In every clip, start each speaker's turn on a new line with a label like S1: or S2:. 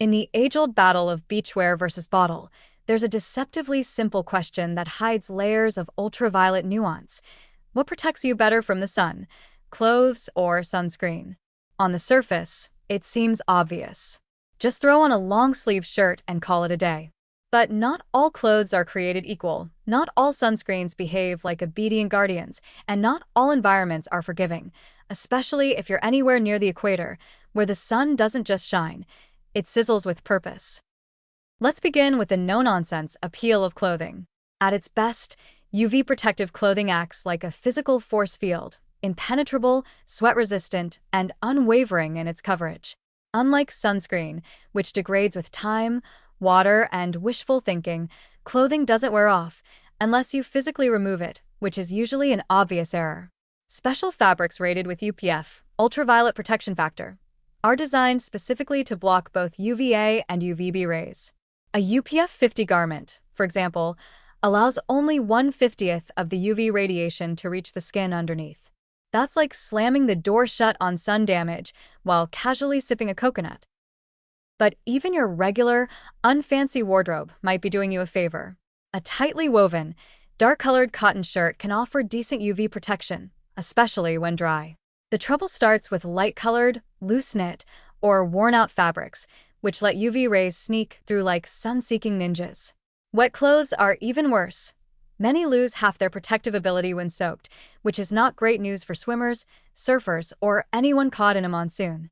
S1: In the age-old battle of beachwear versus bottle, there's a deceptively simple question that hides layers of ultraviolet nuance. What protects you better from the sun, clothes or sunscreen? On the surface, it seems obvious. Just throw on a long-sleeve shirt and call it a day. But not all clothes are created equal, not all sunscreens behave like obedient guardians, and not all environments are forgiving, especially if you're anywhere near the equator, where the sun doesn't just shine, it sizzles with purpose. Let's begin with the no-nonsense appeal of clothing. At its best, UV protective clothing acts like a physical force field, impenetrable, sweat-resistant, and unwavering in its coverage. Unlike sunscreen, which degrades with time, water, and wishful thinking, clothing doesn't wear off unless you physically remove it, which is usually an obvious error. Special fabrics rated with UPF, ultraviolet protection factor, are designed specifically to block both UVA and UVB rays. A UPF 50 garment, for example, allows only 1/50th of the UV radiation to reach the skin underneath. That's like slamming the door shut on sun damage while casually sipping a coconut. But even your regular, unfancy wardrobe might be doing you a favor. A tightly woven, dark-colored cotton shirt can offer decent UV protection, especially when dry. The trouble starts with light-colored, loose-knit, or worn-out fabrics, which let UV rays sneak through like sun-seeking ninjas. Wet clothes are even worse. Many lose half their protective ability when soaked, which is not great news for swimmers, surfers, or anyone caught in a monsoon.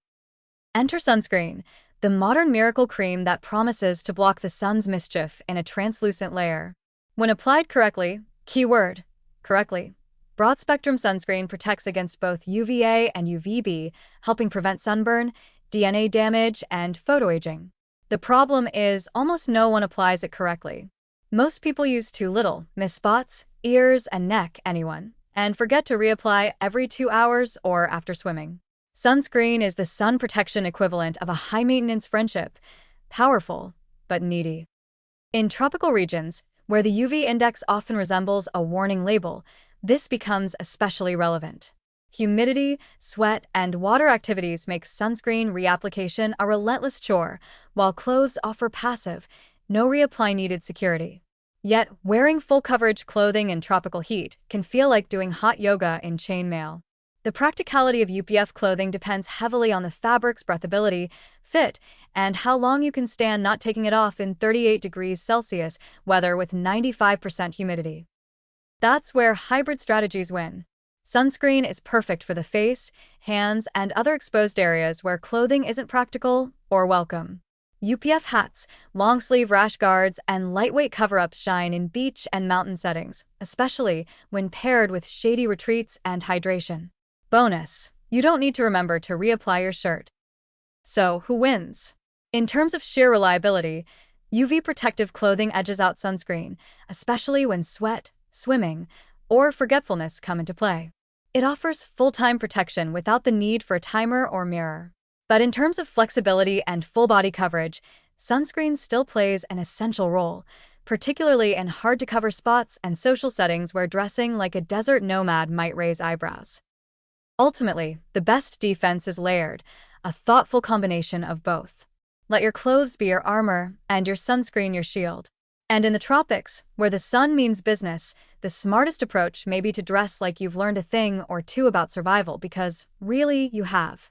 S1: Enter sunscreen, the modern miracle cream that promises to block the sun's mischief in a translucent layer. When applied correctly, keyword, correctly, broad-spectrum sunscreen protects against both UVA and UVB, helping prevent sunburn, DNA damage, and photoaging. The problem is almost no one applies it correctly. Most people use too little, miss spots, ears, and neck, anyone, and forget to reapply every 2 hours or after swimming. Sunscreen is the sun protection equivalent of a high-maintenance friendship, powerful, but needy. In tropical regions, where the UV index often resembles a warning label, this becomes especially relevant. Humidity, sweat, and water activities make sunscreen reapplication a relentless chore, while clothes offer passive, no reapply needed security. Yet, wearing full-coverage clothing in tropical heat can feel like doing hot yoga in chainmail. The practicality of UPF clothing depends heavily on the fabric's breathability, fit, and how long you can stand not taking it off in 38 degrees Celsius weather with 95% humidity. That's where hybrid strategies win. Sunscreen is perfect for the face, hands, and other exposed areas where clothing isn't practical or welcome. UPF hats, long-sleeve rash guards, and lightweight cover-ups shine in beach and mountain settings, especially when paired with shady retreats and hydration. Bonus: you don't need to remember to reapply your shirt. So, who wins? In terms of sheer reliability, UV protective clothing edges out sunscreen, especially when sweat, swimming, or forgetfulness come into play. It offers full-time protection without the need for a timer or mirror. But in terms of flexibility and full-body coverage, sunscreen still plays an essential role, particularly in hard-to-cover spots and social settings where dressing like a desert nomad might raise eyebrows. Ultimately, the best defense is layered, a thoughtful combination of both. Let your clothes be your armor and your sunscreen your shield. And in the tropics, where the sun means business, the smartest approach may be to dress like you've learned a thing or two about survival because, really, you have.